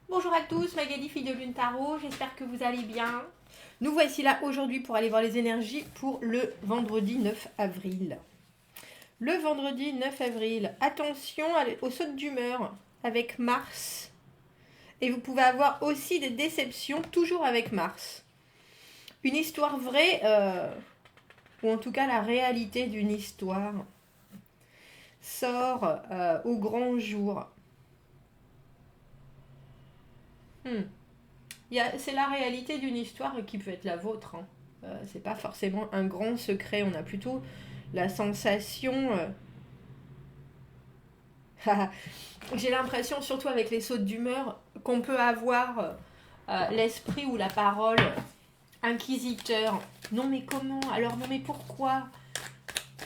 Bonjour à tous, Magali, fille de Lune Tarot, j'espère que vous allez bien. Nous voici là aujourd'hui pour aller voir les énergies pour le vendredi 9 avril. Le vendredi 9 avril, attention aux sautes d'humeur avec Mars. Et vous pouvez avoir aussi des déceptions toujours avec Mars. Une histoire vraie, ou en tout cas la réalité d'une histoire, sort au grand jour. C'est la réalité d'une histoire qui peut être la vôtre. C'est pas forcément un grand secret. On a plutôt la sensation. J'ai l'impression, surtout avec les sautes d'humeur, qu'on peut avoir l'esprit ou la parole inquisiteur. Non mais comment? Alors non mais pourquoi?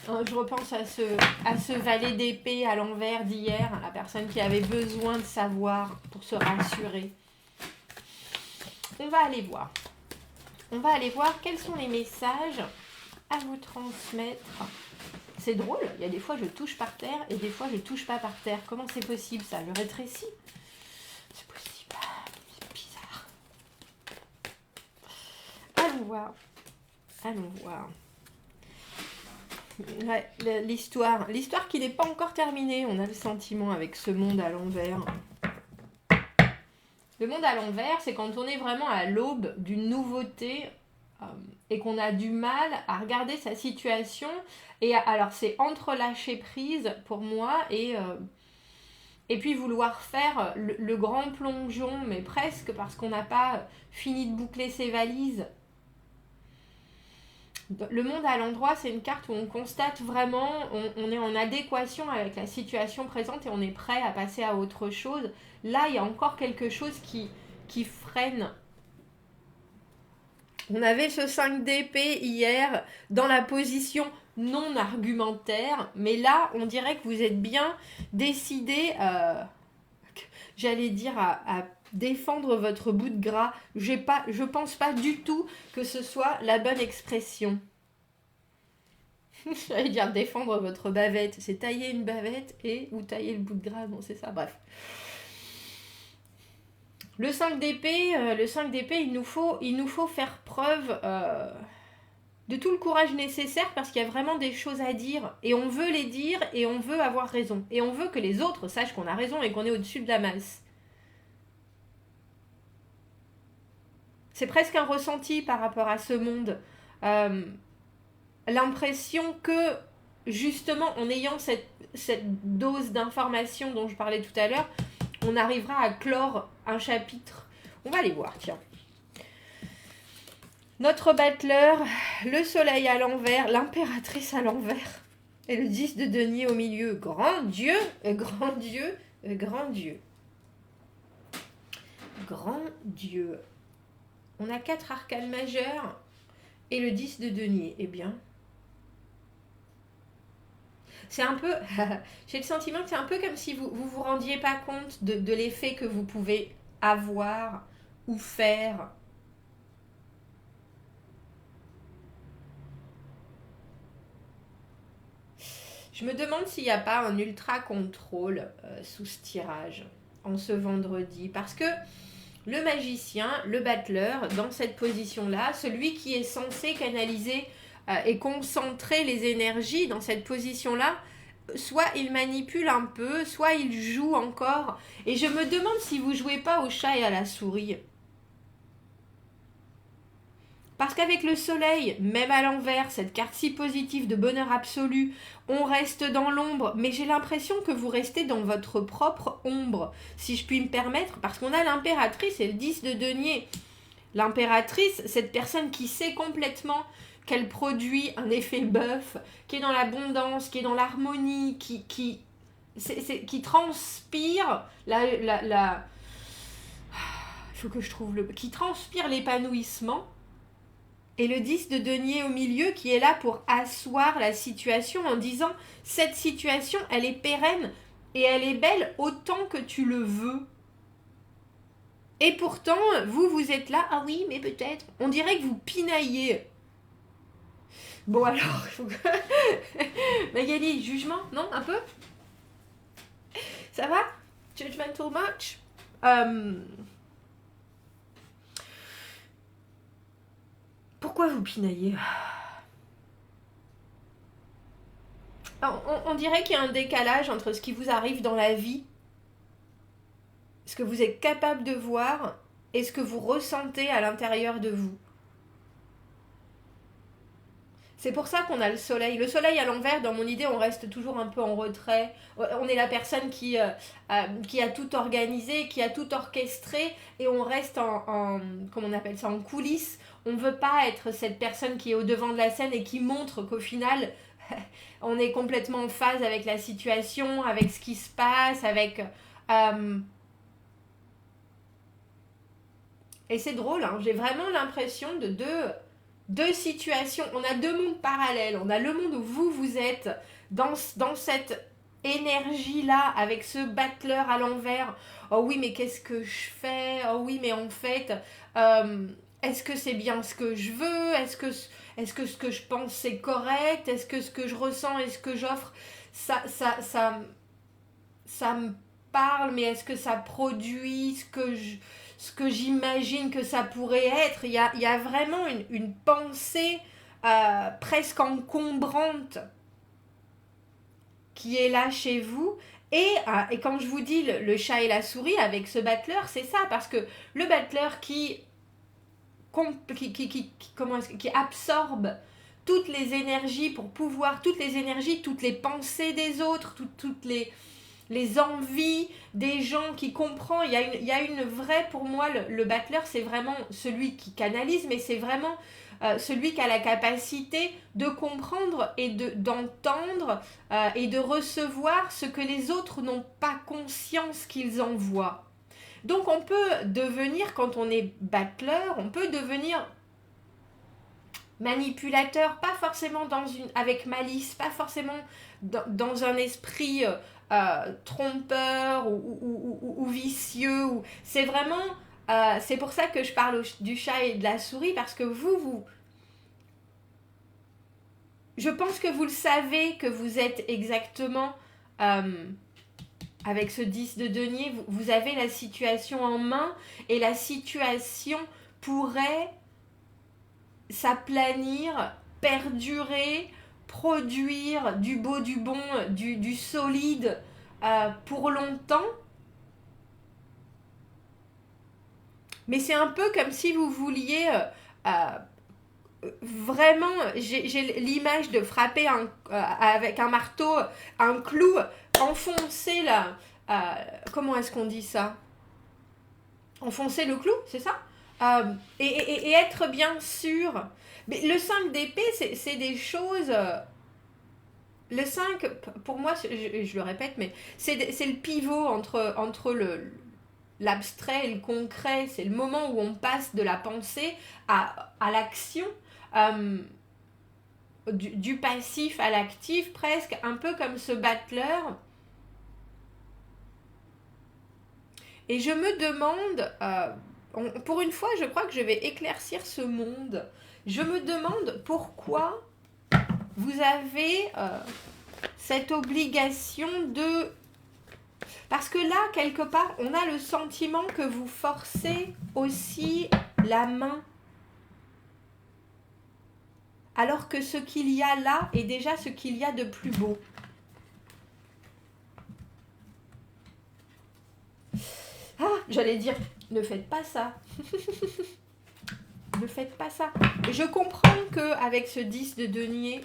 Je repense à ce valet d'épée à l'envers d'hier, la personne qui avait besoin de savoir pour se rassurer. On va aller voir. On va aller voir quels sont les messages à vous transmettre. C'est drôle, il y a des fois je touche par terre et des fois je touche pas par terre. Comment c'est possible ça? Le rétrécit? C'est possible. C'est bizarre. Allons voir. Allons voir. Ouais, l'histoire qui n'est pas encore terminée. On a le sentiment avec ce monde à l'envers. Le monde à l'envers, c'est quand on est vraiment à l'aube d'une nouveauté et qu'on a du mal à regarder sa situation. Et alors, c'est entre lâcher prise pour moi et puis vouloir faire le grand plongeon, mais presque parce qu'on n'a pas fini de boucler ses valises. Le monde à l'endroit, c'est une carte où on constate vraiment, on est en adéquation avec la situation présente et on est prêt à passer à autre chose. Là, il y a encore quelque chose qui freine. On avait ce 5 d'épée hier dans la position non argumentaire, mais là, on dirait que vous êtes bien décidé, j'allais dire, à défendre votre bout de gras. Je pense pas du tout que ce soit la bonne expression. J'allais dire défendre votre bavette. C'est tailler une bavette ou tailler le bout de gras. Non, c'est ça, bref. Le 5 d'épée, il nous faut faire preuve de tout le courage nécessaire parce qu'il y a vraiment des choses à dire. Et on veut les dire et on veut avoir raison. Et on veut que les autres sachent qu'on a raison et qu'on est au-dessus de la masse. C'est presque un ressenti par rapport à ce monde. L'impression que, justement, en ayant cette dose d'information dont je parlais tout à l'heure, on arrivera à clore un chapitre. On va aller voir, tiens. Notre battleur, le soleil à l'envers, l'impératrice à l'envers, et le 10 de denier au milieu. Grand Dieu, grand Dieu, grand Dieu. Grand Dieu. On a 4 arcanes majeures et le 10 de denier. Eh bien, c'est un peu, j'ai le sentiment que c'est un peu comme si vous rendiez pas compte de l'effet que vous pouvez avoir ou faire. Je me demande s'il n'y a pas un ultra contrôle sous ce tirage en ce vendredi. Parce que le magicien, le battleur, dans cette position-là, celui qui est censé canaliser et concentrer les énergies dans cette position-là, soit il manipule un peu, soit il joue encore. Et je me demande si vous ne jouez pas au chat et à la souris. Parce qu'avec le soleil, même à l'envers, cette carte si positive de bonheur absolu, on reste dans l'ombre, mais j'ai l'impression que vous restez dans votre propre ombre, si je puis me permettre, parce qu'on a l'impératrice et le 10 de denier. L'impératrice, cette personne qui sait complètement qu'elle produit un effet bœuf, qui est dans l'abondance, qui est dans l'harmonie, qui transpire il faut que je trouve qui transpire l'épanouissement. Et le 10 de denier au milieu qui est là pour asseoir la situation en disant cette situation, elle est pérenne et elle est belle autant que tu le veux. Et pourtant, vous êtes là, ah oui, mais peut-être. On dirait que vous pinaillez. Bon alors, il faut que... Magali, jugement, non, un peu? Ça va? Judgmental much? Pourquoi vous pinaillez? On dirait qu'il y a un décalage entre ce qui vous arrive dans la vie, ce que vous êtes capable de voir, et ce que vous ressentez à l'intérieur de vous. C'est pour ça qu'on a le soleil. Le soleil à l'envers, dans mon idée, on reste toujours un peu en retrait. On est la personne qui a tout organisé, qui a tout orchestré, et on reste comment on appelle ça, en coulisses. On ne veut pas être cette personne qui est au devant de la scène et qui montre qu'au final, on est complètement en phase avec la situation, avec ce qui se passe, avec... Et c'est drôle, hein, j'ai vraiment l'impression de deux situations. On a deux mondes parallèles. On a le monde où vous êtes dans cette énergie-là, avec ce battleur à l'envers. Oh oui, mais qu'est-ce que je fais? Oh oui, mais en fait, est-ce que c'est bien ce que je veux? Est-ce que ce que je pense c'est correct? Est-ce que ce que je ressens et ce que j'offre, ça me parle, mais est-ce que ça produit ce que j'imagine que ça pourrait être? Il y a vraiment une pensée presque encombrante qui est là chez vous. Et quand je vous dis le chat et la souris avec ce battleur, c'est ça, parce que le battleur qui absorbe toutes les énergies pour pouvoir, toutes les pensées des autres, toutes les envies des gens, qui comprend. Il y a une vraie, pour moi, le battleur, c'est vraiment celui qui canalise, mais c'est vraiment celui qui a la capacité de comprendre et d'entendre et de recevoir ce que les autres n'ont pas conscience qu'ils envoient. Donc on peut devenir, quand on est battleur, on peut devenir manipulateur, pas forcément avec malice, pas forcément dans un esprit trompeur ou vicieux. C'est vraiment... c'est pour ça que je parle du chat et de la souris, parce que je pense que vous le savez, que vous êtes exactement... avec ce 10 de denier, vous avez la situation en main, et la situation pourrait s'aplanir, perdurer, produire du beau, du bon, du solide pour longtemps. Mais c'est un peu comme si vous vouliez vraiment, j'ai l'image de frapper avec un marteau, un clou, enfoncer comment est-ce qu'on dit ça? Enfoncer le clou, c'est ça? Et être bien sûr. Mais le 5 d'épée, c'est des choses... le 5, pour moi, je le répète, mais c'est le pivot entre l'abstrait et le concret. C'est le moment où on passe de la pensée à l'action, du passif à l'actif, presque, un peu comme ce battleur. Et je me demande, pour une fois, je crois que je vais éclaircir ce monde. Je me demande pourquoi vous avez cette obligation de... Parce que là, quelque part, on a le sentiment que vous forcez aussi la main. Alors que ce qu'il y a là est déjà ce qu'il y a de plus beau. Ah, j'allais dire, ne faites pas ça. Ne faites pas ça. Je comprends qu'avec ce 10 de denier,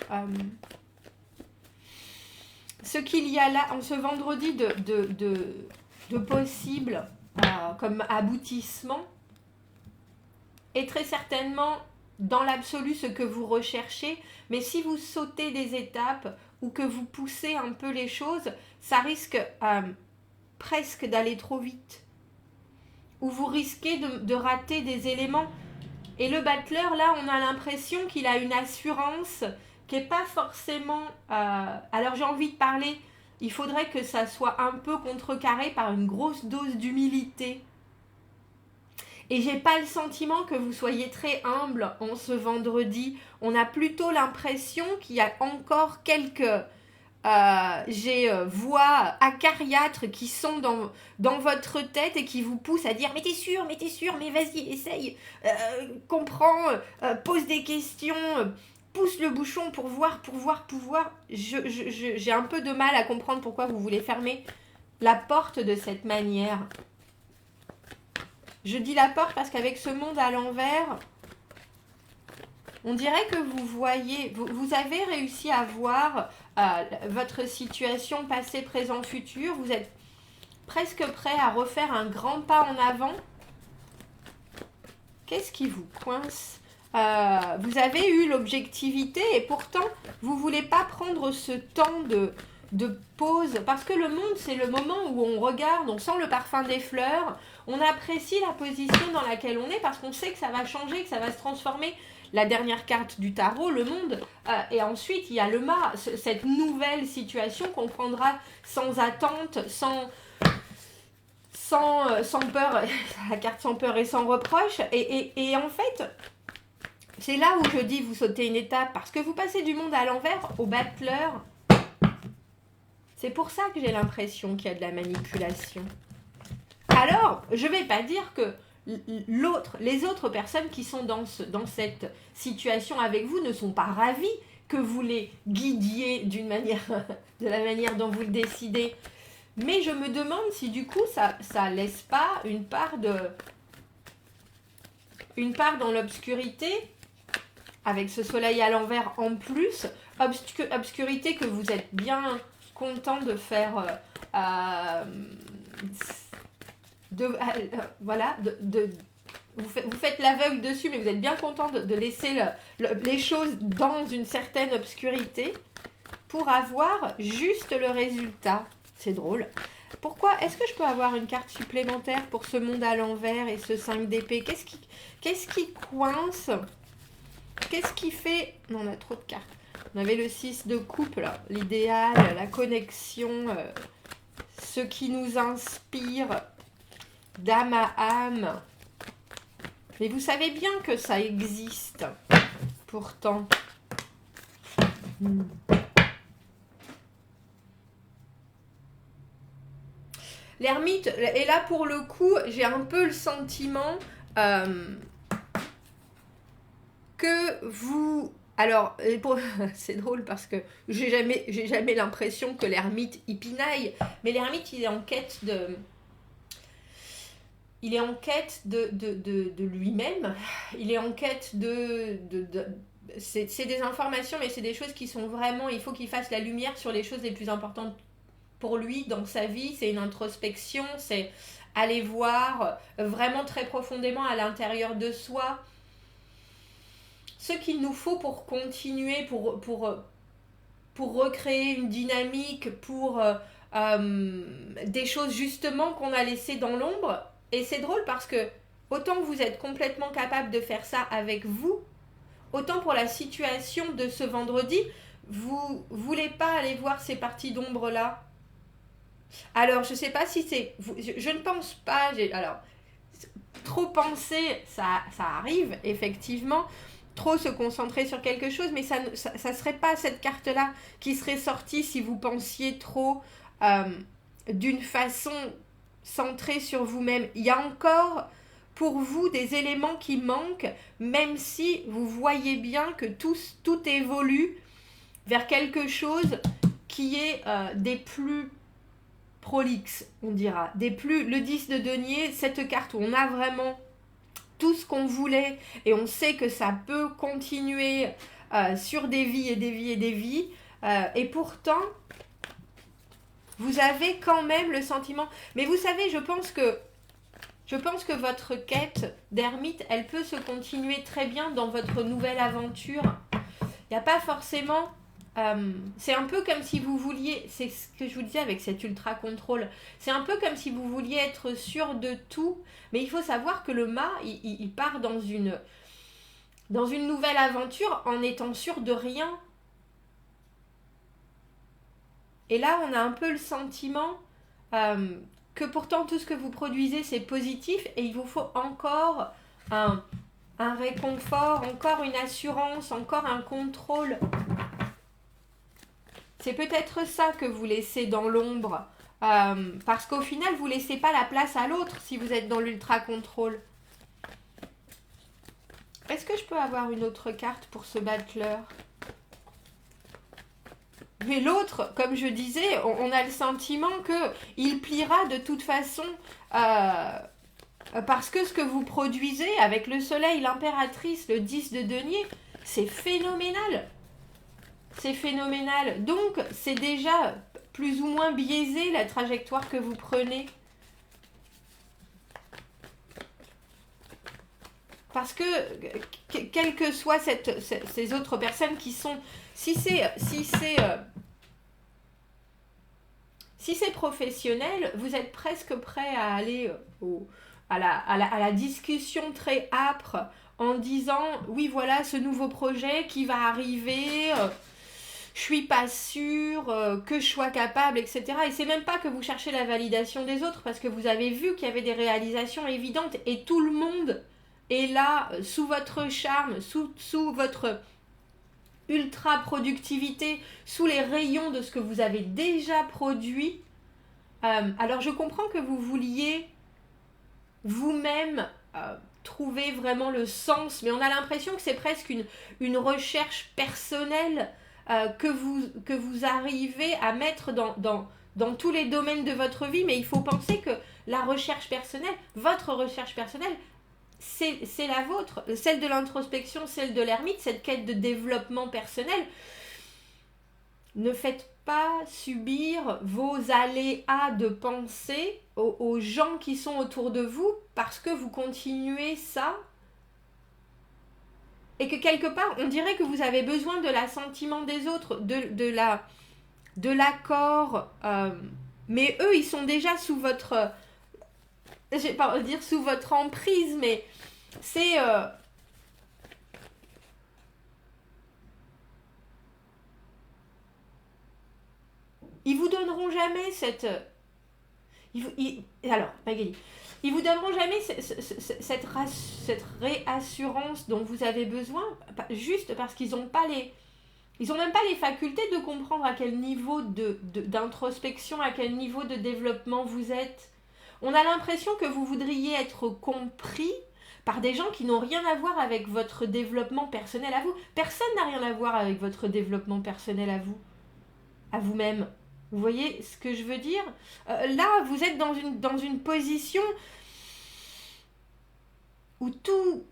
ce qu'il y a là, en ce vendredi de possible comme aboutissement, est très certainement dans l'absolu ce que vous recherchez, mais si vous sautez des étapes ou que vous poussez un peu les choses, ça risque presque d'aller trop vite. Ou vous risquez de rater des éléments. Et le battleur, là, on a l'impression qu'il a une assurance qui n'est pas forcément... alors j'ai envie de parler, il faudrait que ça soit un peu contrecarré par une grosse dose d'humilité. Et j'ai pas le sentiment que vous soyez très humble en ce vendredi. On a plutôt l'impression qu'il y a encore quelques j'ai voix acariâtres qui sont dans votre tête et qui vous poussent à dire mais t'es sûr, mais vas-y, essaye, comprends, pose des questions, pousse le bouchon pour voir. J'ai un peu de mal à comprendre pourquoi vous voulez fermer la porte de cette manière. Je dis la porte parce qu'avec ce monde à l'envers, on dirait que vous voyez, vous avez réussi à voir votre situation passé, présent, futur. Vous êtes presque prêt à refaire un grand pas en avant. Qu'est-ce qui vous coince ? Vous avez eu l'objectivité et pourtant, vous ne voulez pas prendre ce temps de pause. Parce que le monde, c'est le moment où on regarde, on sent le parfum des fleurs, on apprécie la position dans laquelle on est parce qu'on sait que ça va changer, que ça va se transformer. La dernière carte du tarot, le monde, et ensuite il y a le mât, cette nouvelle situation qu'on prendra sans attente, sans peur, la carte sans peur et sans reproche, et en fait, c'est là où je dis vous sautez une étape, parce que vous passez du monde à l'envers au battleur. C'est pour ça que j'ai l'impression qu'il y a de la manipulation. Alors, je ne vais pas dire que les autres personnes qui sont dans cette situation avec vous ne sont pas ravies que vous les guidiez de la manière dont vous le décidez. Mais je me demande si du coup ça laisse pas une part dans l'obscurité, avec ce soleil à l'envers en plus, obscurité que vous êtes bien content de faire... vous faites l'aveugle dessus, mais vous êtes bien content de laisser les choses dans une certaine obscurité pour avoir juste le résultat. C'est drôle. Pourquoi ? Est-ce que je peux avoir une carte supplémentaire pour ce monde à l'envers et ce 5 d'épée ? Qu'est-ce qui coince ? Qu'est-ce qui fait... Non, on a trop de cartes. On avait le 6 de coupe, là. L'idéal, la connexion, ce qui nous inspire d'âme à âme. Mais vous savez bien que ça existe, pourtant. L'ermite, et là pour le coup, j'ai un peu le sentiment que vous... Alors, c'est drôle parce que j'ai jamais l'impression que l'ermite y pinaille, mais l'ermite, il est en quête de... Il est en quête de lui-même, il est en quête c'est des informations, mais c'est des choses qui sont vraiment... Il faut qu'il fasse la lumière sur les choses les plus importantes pour lui dans sa vie. C'est une introspection, c'est aller voir vraiment très profondément à l'intérieur de soi ce qu'il nous faut pour continuer, pour recréer une dynamique, pour des choses justement qu'on a laissées dans l'ombre. Et c'est drôle parce que autant vous êtes complètement capable de faire ça avec vous, autant pour la situation de ce vendredi, vous voulez pas aller voir ces parties d'ombre-là. Alors, je sais pas si c'est... Je ne pense pas... Alors, trop penser, ça arrive, effectivement. Trop se concentrer sur quelque chose, mais ça serait pas cette carte-là qui serait sortie si vous pensiez trop d'une façon centrée sur vous-même. Il y a encore pour vous des éléments qui manquent, même si vous voyez bien que tout évolue vers quelque chose qui est des plus prolixes, on dira. Le 10 de denier, cette carte où on a vraiment tout ce qu'on voulait et on sait que ça peut continuer sur des vies et des vies et des vies. Et pourtant, vous avez quand même le sentiment... Mais vous savez, je pense que votre quête d'ermite, elle peut se continuer très bien dans votre nouvelle aventure. Il n'y a pas forcément... c'est un peu comme si vous vouliez... C'est ce que je vous disais avec cet ultra-contrôle. C'est un peu comme si vous vouliez être sûr de tout. Mais il faut savoir que le mât, il part dans une nouvelle aventure en étant sûr de rien. Et là, on a un peu le sentiment que pourtant tout ce que vous produisez, c'est positif et il vous faut encore un réconfort, encore une assurance, encore un contrôle. C'est peut-être ça que vous laissez dans l'ombre. Parce qu'au final, vous ne laissez pas la place à l'autre si vous êtes dans l'ultra-contrôle. Est-ce que je peux avoir une autre carte pour ce battleur? Mais l'autre, comme je disais, on a le sentiment qu'il pliera de toute façon parce que ce que vous produisez avec le soleil, l'impératrice, le 10 de denier, c'est phénoménal. C'est phénoménal. Donc, c'est déjà plus ou moins biaisé la trajectoire que vous prenez. Parce que, quelles que soient ces autres personnes qui sont... Si c'est professionnel, vous êtes presque prêt à aller à la discussion très âpre en disant « Oui, voilà ce nouveau projet qui va arriver, je suis pas sûre que je sois capable, etc. » Et c'est même pas que vous cherchez la validation des autres parce que vous avez vu qu'il y avait des réalisations évidentes et tout le monde est là sous votre charme, sous votre ultra productivité, sous les rayons de ce que vous avez déjà produit. Alors je comprends que vous vouliez vous-même trouver vraiment le sens, mais on a l'impression que c'est presque une recherche personnelle que vous arrivez à mettre dans tous les domaines de votre vie, mais il faut penser que la recherche personnelle, votre recherche personnelle, c'est la vôtre, celle de l'introspection, celle de l'ermite, cette quête de développement personnel. Ne faites pas subir vos aléas de pensée aux gens qui sont autour de vous parce que vous continuez ça et que quelque part on dirait que vous avez besoin de l'assentiment des autres, de l'accord, mais eux ils sont déjà sous votre, je vais pas dire sous votre emprise, mais c'est ils vous donneront jamais cette alors Magali, ils vous donneront jamais cette réassurance dont vous avez besoin juste parce qu'ils n'ont pas ils ont même pas les facultés de comprendre à quel niveau d'introspection, à quel niveau de développement vous êtes. On a l'impression que vous voudriez être compris par des gens qui n'ont rien à voir avec votre développement personnel à vous. Personne n'a rien à voir avec votre développement personnel à vous-même. Vous voyez ce que je veux dire? Là, vous êtes dans une position où tout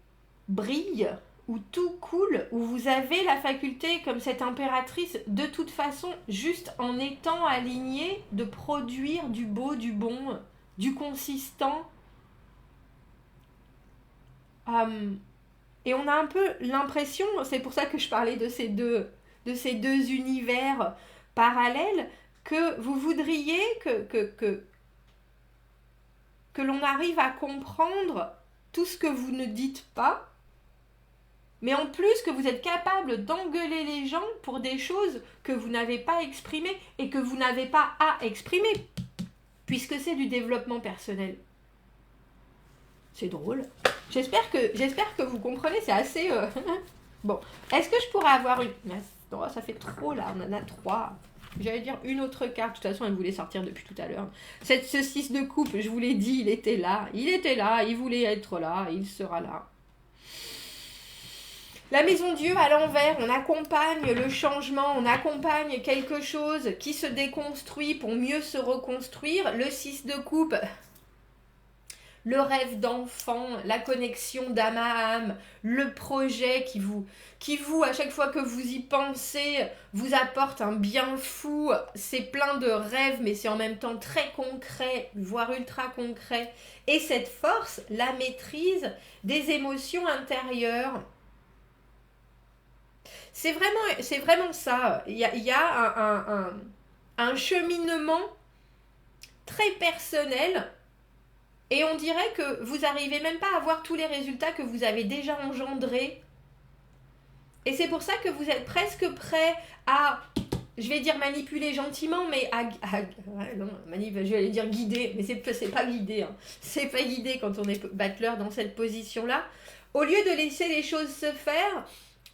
brille, où tout coule, où vous avez la faculté, comme cette impératrice, de toute façon, juste en étant aligné, de produire du beau, du bon, du consistant. Et on a un peu l'impression, c'est pour ça que je parlais de ces deux univers parallèles, que vous voudriez que l'on arrive à comprendre tout ce que vous ne dites pas, mais en plus que vous êtes capable d'engueuler les gens pour des choses que vous n'avez pas exprimées et que vous n'avez pas à exprimer, puisque c'est du développement personnel. C'est drôle. J'espère que vous comprenez, c'est assez... Bon, est-ce que je pourrais avoir une... Non, ça fait trop là, on en a 3. J'allais dire une autre carte, de toute façon elle voulait sortir depuis tout à l'heure. Ce 6 de coupe, je vous l'ai dit, il était là, il voulait être là, il sera là. La maison Dieu à l'envers, on accompagne le changement, on accompagne quelque chose qui se déconstruit pour mieux se reconstruire. Le 6 de coupe, le rêve d'enfant, la connexion d'âme à âme, le projet qui vous, à chaque fois que vous y pensez, vous apporte un bien fou. C'est plein de rêves, mais c'est en même temps très concret, voire ultra concret. Et cette force, la maîtrise des émotions intérieures. C'est vraiment ça. Il y a un cheminement très personnel. Et on dirait que vous n'arrivez même pas à voir tous les résultats que vous avez déjà engendrés. Et c'est pour ça que vous êtes presque prêt à, je vais dire manipuler gentiment, mais je vais dire guider, mais c'est pas guider. Hein. C'est pas guider quand on est battleur dans cette position-là. Au lieu de laisser les choses se faire,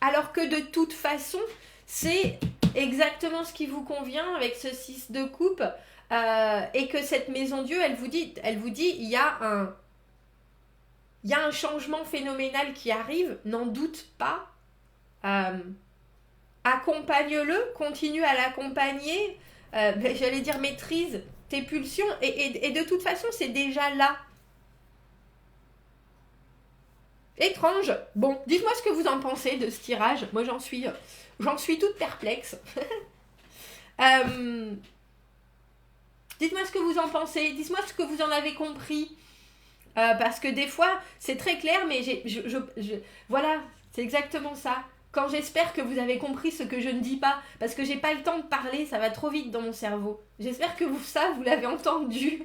alors que de toute façon, c'est exactement ce qui vous convient avec ce 6 de coupe, et que cette maison Dieu, elle vous dit, il y a un changement phénoménal qui arrive, n'en doute pas. Accompagne-le, continue à l'accompagner, j'allais dire maîtrise tes pulsions, et de toute façon, c'est déjà là. Étrange. Bon, dites-moi ce que vous en pensez de ce tirage. Moi, j'en suis toute perplexe. Dites-moi ce que vous en pensez. Dites-moi ce que vous en avez compris. Parce que des fois, c'est très clair, mais voilà, c'est exactement ça. Quand j'espère que vous avez compris ce que je ne dis pas, parce que j'ai pas le temps de parler, ça va trop vite dans mon cerveau. J'espère que vous l'avez entendu.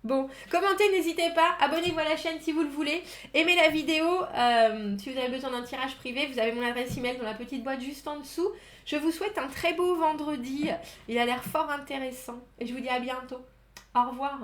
Bon, commentez, n'hésitez pas, abonnez-vous à la chaîne si vous le voulez, aimez la vidéo, si vous avez besoin d'un tirage privé, vous avez mon adresse email dans la petite boîte juste en dessous. Je vous souhaite un très beau vendredi, il a l'air fort intéressant, et je vous dis à bientôt. Au revoir.